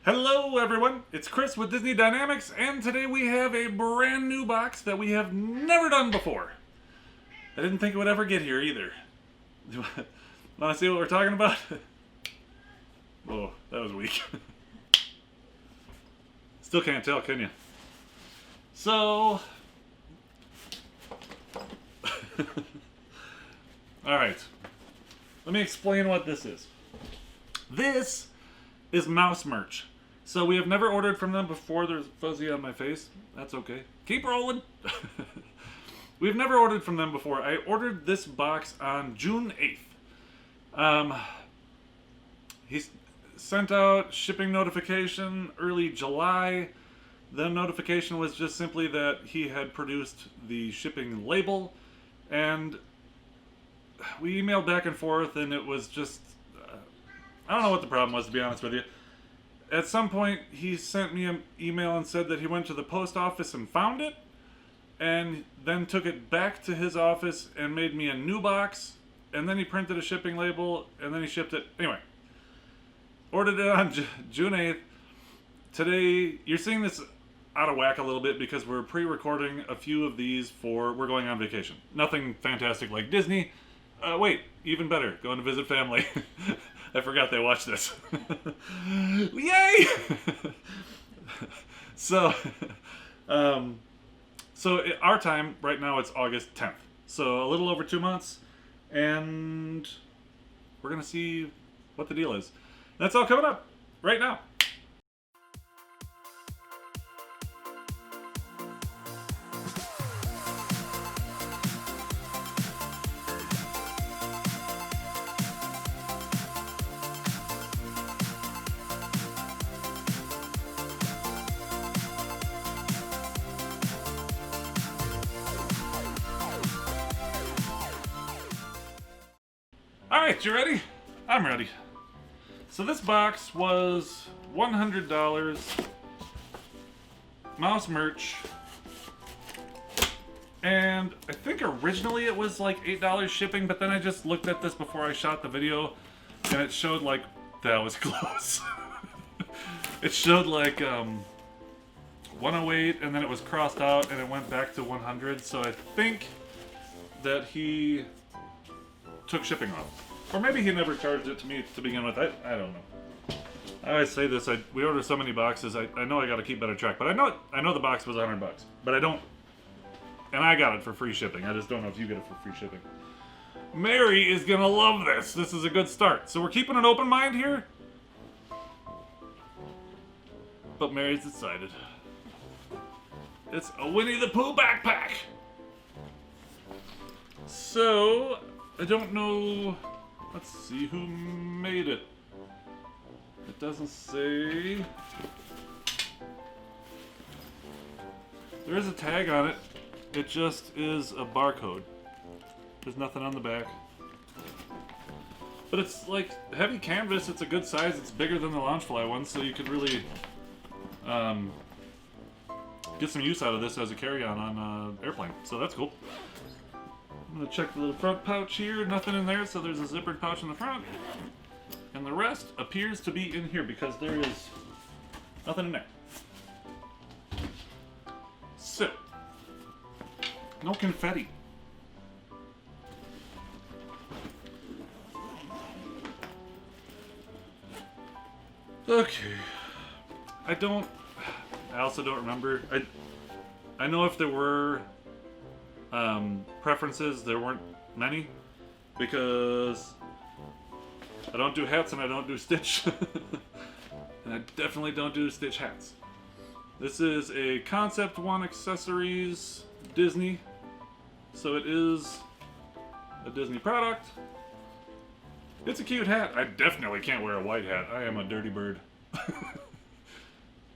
Hello everyone, it's Chris with Disney Dynamicks, and today we have a brand new box that we have never done before. I didn't think it would ever get here either. Want to see what we're talking about? Oh, that was weak. Still can't tell, can you? So... Alright. Let me explain what this is. This is mouse merch. So we have never ordered from them before. There's fuzzy on my face. That's okay. Keep rolling. We've never ordered from them before. I ordered this box on June 8th. He sent out shipping notification early July. The notification was just simply that he had produced the shipping label, and we emailed back and forth, and it was just I don't know what the problem was, to be honest with you. At some point, he sent me an email and said that he went to the post office and found it, and then took it back to his office and made me a new box, and then he printed a shipping label, and then he shipped it. Anyway, ordered it on June 8th. Today, you're seeing this out of whack a little bit because we're pre-recording a few of these for we're going on vacation. Nothing fantastic like Disney. Wait, even better, going to visit family. I forgot they watched this. Yay! So our time right now, it's August 10th. So a little over 2 months, and we're gonna see what the deal is. That's all coming up right now. Alright, you ready? I'm ready. So this box was $100, mouse merch, and I think originally it was like $8 shipping, but then I just looked at this before I shot the video, and it showed like, that was close. It showed like 108, and then it was crossed out, and it went back to 100, so I think that he took shipping off. Or maybe he never charged it to me to begin with. I don't know. I always say this, we order so many boxes, I know I gotta keep better track. But I know the box was $100. But I don't, and I got it for free shipping. I just don't know if you get it for free shipping. Mary is gonna love this. This is a good start. So we're keeping an open mind here. But Mary's excited. It's a Winnie the Pooh backpack. So, I don't know. Let's see who made it. It doesn't say. There is a tag on it. It just is a barcode. There's nothing on the back. But it's like heavy canvas. It's a good size. It's bigger than the Loungefly one, so you could really get some use out of this as a carry-on on an airplane. So that's cool. I'm gonna check the little front pouch here. Nothing in there, so there's a zippered pouch in the front. And the rest appears to be in here because there is nothing in there. So, no confetti. Okay. I also don't remember. I know if there were preferences, there weren't many, because I don't do hats and I don't do Stitch. And I definitely don't do Stitch hats. This is a Concept One Accessories Disney, so it is a Disney product. It's a cute hat. I definitely can't wear a white hat. I am a dirty bird.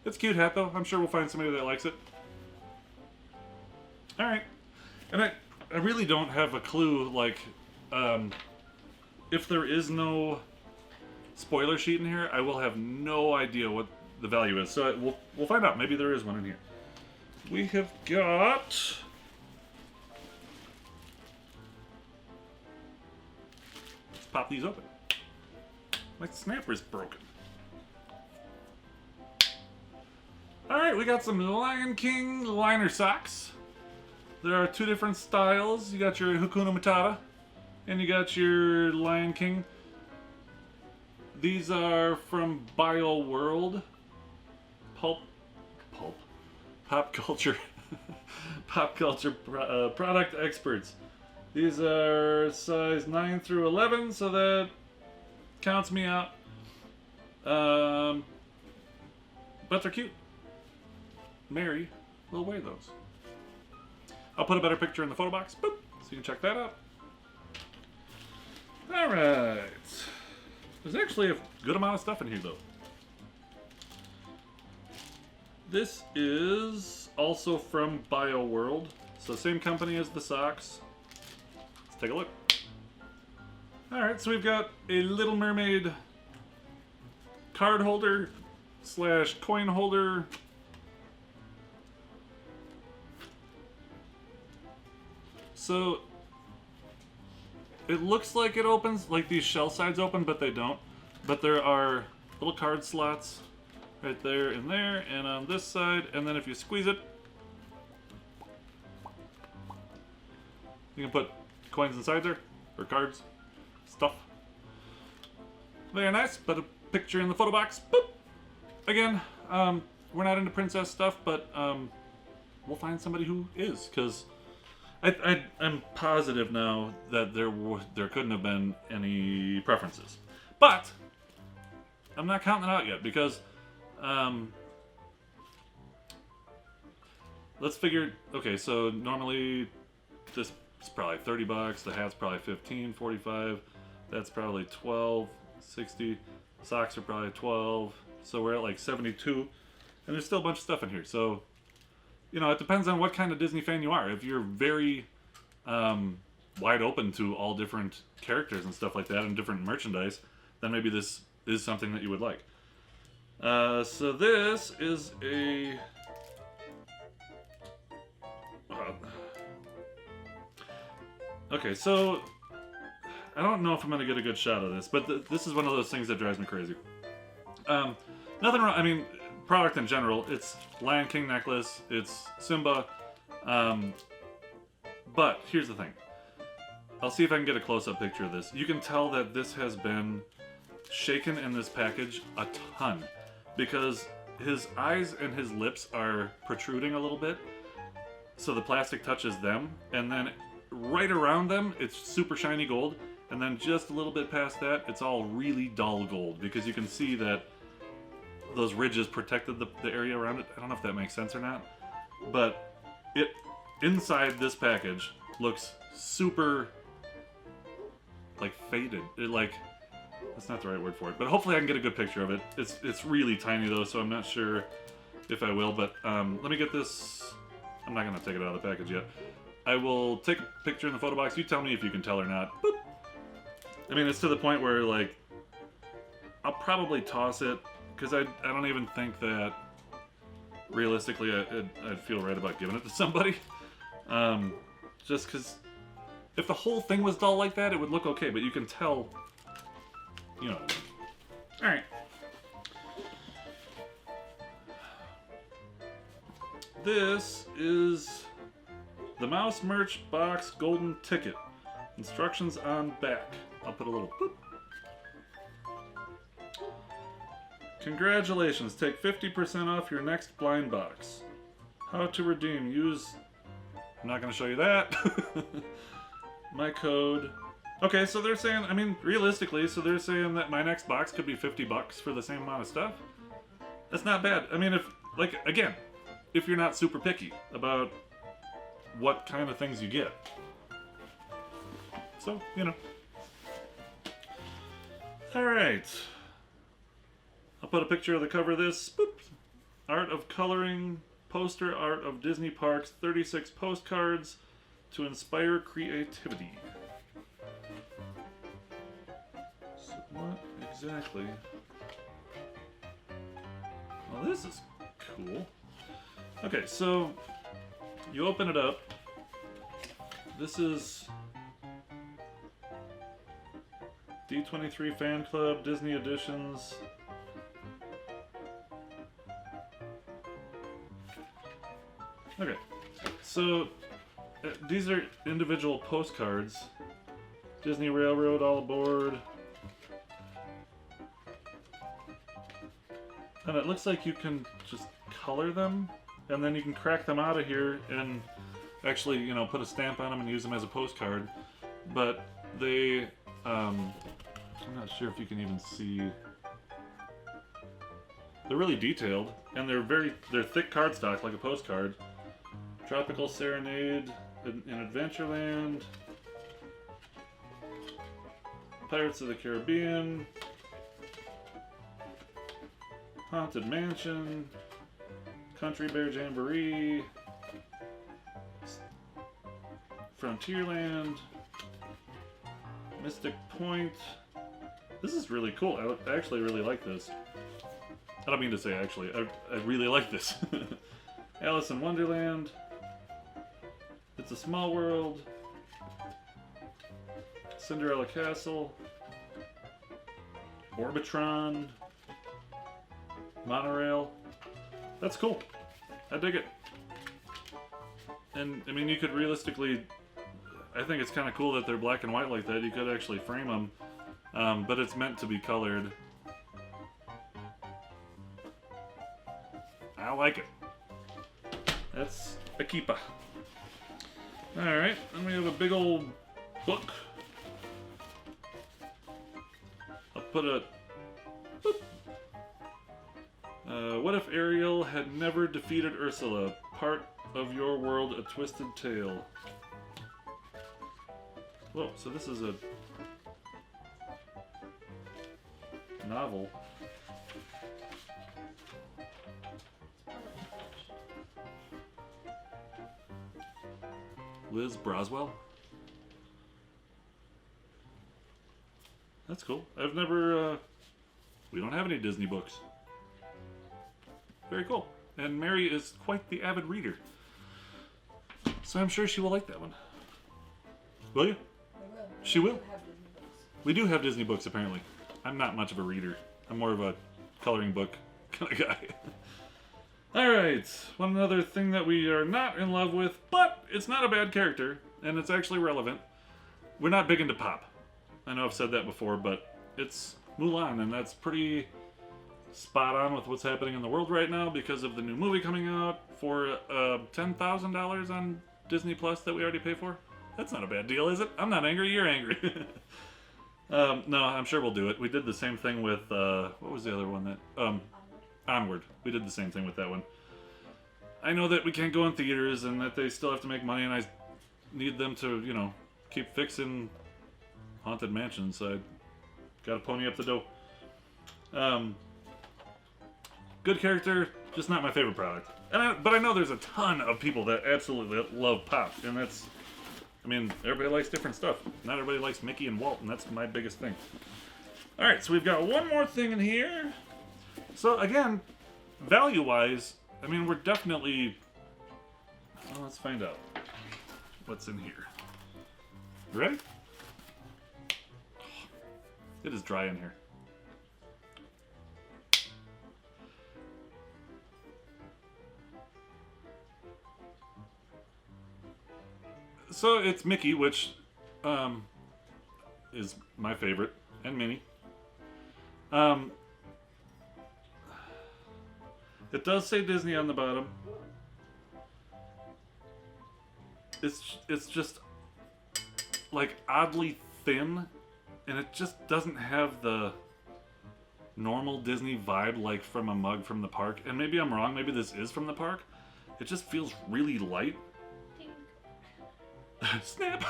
It's a cute hat though. I'm sure we'll find somebody that likes it. Alright. And I really don't have a clue, like, if there is no spoiler sheet in here, I will have no idea what the value is. So we'll find out. Maybe there is one in here. We have got... Let's pop these open. My snapper's broken. we got some Lion King liner socks. There are two different styles. You got your Hakuna Matata, and you got your Lion King. These are from Bio World. Pop culture, product experts. These are size 9 through 11, so that counts me out. But they're cute. Mary will wear those. I'll put a better picture in the photo box, boop, so you can check that out. Alright. There's actually a good amount of stuff in here, though. This is also from Bio World, so same company as the socks. Let's take a look. Alright, so we've got a Little Mermaid card holder / coin holder. So it looks like it opens, like these shell sides open, but they don't. But there are little card slots right there and there, and on this side, and then if you squeeze it, you can put coins inside there, or cards, stuff. Very nice. Put a picture in the photo box. Boop. Again, we're not into princess stuff, but we'll find somebody who is, because I'm positive now that there couldn't have been any preferences. But I'm not counting it out yet, because let's figure. Okay, so normally this is probably $30. The hat's probably 15, 45. That's probably 12, 60. Socks are probably 12. So we're at like 72, and there's still a bunch of stuff in here. So, you know, it depends on what kind of Disney fan you are. If you're very wide open to all different characters and stuff like that, and different merchandise, then maybe this is something that you would like. So this is a... okay, so I don't know if I'm going to get a good shot of this, but this is one of those things that drives me crazy. Nothing wrong, I mean, product in general, it's Lion King necklace, it's Simba, but here's the thing. I'll see if I can get a close-up picture of this. You can tell that this has been shaken in this package a ton, because his eyes and his lips are protruding a little bit, so the plastic touches them, and then right around them, it's super shiny gold, and then just a little bit past that, it's all really dull gold, because you can see that those ridges protected the area around it. I don't know if that makes sense or not, but it inside this package looks super like faded. It like, that's not the right word for it, but hopefully I can get a good picture of it. It's really tiny though, so I'm not sure if I will, but let me get this. I'm not gonna take it out of the package yet. I will take a picture in the photo box. You tell me if you can tell or not. Boop. I mean, it's to the point where like I'll probably toss it, because I don't even think that realistically I'd feel right about giving it to somebody. Just because if the whole thing was dull like that, it would look okay, but you can tell, you know. Alright. This is the Mouse Merch Box Golden Ticket. Instructions on back. I'll put a little boop. Congratulations, take 50% off your next blind box. How to redeem, use... I'm not going to show you that. My code. Okay, so they're saying, I mean, realistically, so they're saying that my next box could be $50 for the same amount of stuff? That's not bad. I mean, if, like, again, if you're not super picky about what kind of things you get. So, you know. Alright. I'll put a picture of the cover of this. Boop. Art of coloring, poster art of Disney Parks, 36 postcards to inspire creativity. So what exactly? Well, this is cool. Okay, so you open it up. This is D23 Fan Club, Disney Editions. Okay, so these are individual postcards. Disney Railroad, all aboard. And it looks like you can just color them, and then you can crack them out of here and actually, you know, put a stamp on them and use them as a postcard. But they, I'm not sure if you can even see. They're really detailed, and they're thick cardstock like a postcard. Tropical Serenade in Adventureland. Pirates of the Caribbean. Haunted Mansion. Country Bear Jamboree. Frontierland. Mystic Point. This is really cool. I actually really like this. I don't mean to say actually. I really like this. Alice in Wonderland. It's a Small World. Cinderella Castle. Orbitron. Monorail. That's cool. I dig it. And, I mean, you could realistically... I think it's kind of cool that they're black and white like that. You could actually frame them. But it's meant to be colored. I like it. That's a keeper. Alright, then we have a big old book. I'll put a... what if Ariel had never defeated Ursula? Part of your world, a twisted tale. Whoa, so this is a novel. Liz Braswell? That's cool. I've never, we don't have any Disney books. Very cool. And Mary is quite the avid reader. So I'm sure she will like that one. Will you? I will. She will? Have Disney books. We do have Disney books, apparently. I'm not much of a reader. I'm more of a coloring book kind of guy. Alright, one other thing that we are not in love with, but it's not a bad character, and it's actually relevant. We're not big into pop. I know I've said that before, but it's Mulan, and that's pretty spot on with what's happening in the world right now because of the new movie coming out for $10,000 on Disney Plus that we already pay for. That's not a bad deal, is it? I'm not angry, you're angry. No, I'm sure we'll do it. We did the same thing with, what was the other one that, Onward. We did the same thing with that one. I know that we can't go in theaters and that they still have to make money, and I need them to, you know, keep fixing Haunted Mansion, so I gotta pony up the dough. Good character, just not my favorite product. But I know there's a ton of people that absolutely love pop, and that's, I mean, everybody likes different stuff. Not everybody likes Mickey and Walt, and that's my biggest thing. Alright, so we've got one more thing in here. So again, value-wise, I mean, we're definitely... Well, let's find out what's in here. You ready? It is dry in here. So it's Mickey, which is my favorite, and Minnie. It does say Disney on the bottom. It's just like oddly thin, and it just doesn't have the normal Disney vibe like from a mug from the park. And maybe I'm wrong, maybe this is from the park. It just feels really light. Snap!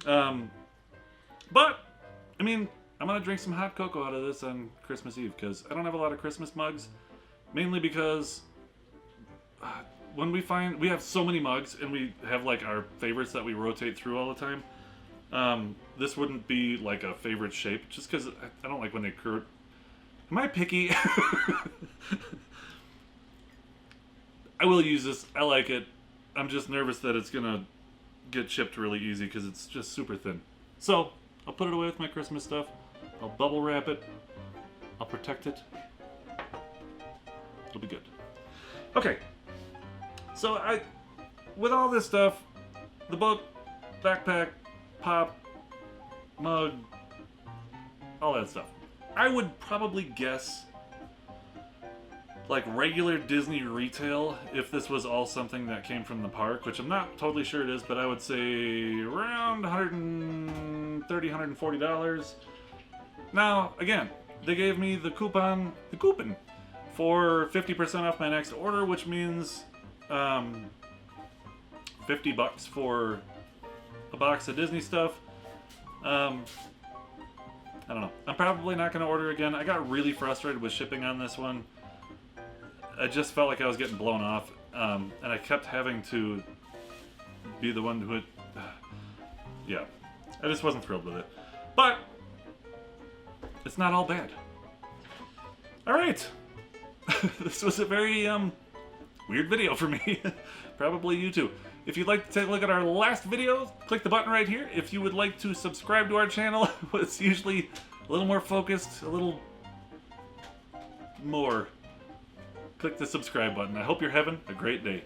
But, I mean, I'm gonna drink some hot cocoa out of this on Christmas Eve, because I don't have a lot of Christmas mugs. Mainly because when we have so many mugs, and we have like our favorites that we rotate through all the time. This wouldn't be like a favorite shape, just because I don't like when they curve. Am I picky? I will use this. I like it. I'm just nervous that it's gonna get chipped really easy because it's just super thin. So, I'll put it away with my Christmas stuff. I'll bubble wrap it. I'll protect it. It'll be good. Okay. So with all this stuff, the book, backpack, pop, mug, all that stuff, I would probably guess like regular Disney retail, if this was all something that came from the park, which I'm not totally sure it is, but I would say around $130, $140. Now, again, they gave me the coupon for 50% off my next order, which means $50 for a box of Disney stuff. I don't know. I'm probably not going to order again. I got really frustrated with shipping on this one. I just felt like I was getting blown off, and I kept having to be the one who would... yeah, I just wasn't thrilled with it. But it's not all bad. Alright. This was a very weird video for me. Probably you too. If you'd like to take a look at our last video, click the button right here. If you would like to subscribe to our channel, it's usually a little more focused, a little more, click the subscribe button. I hope you're having a great day.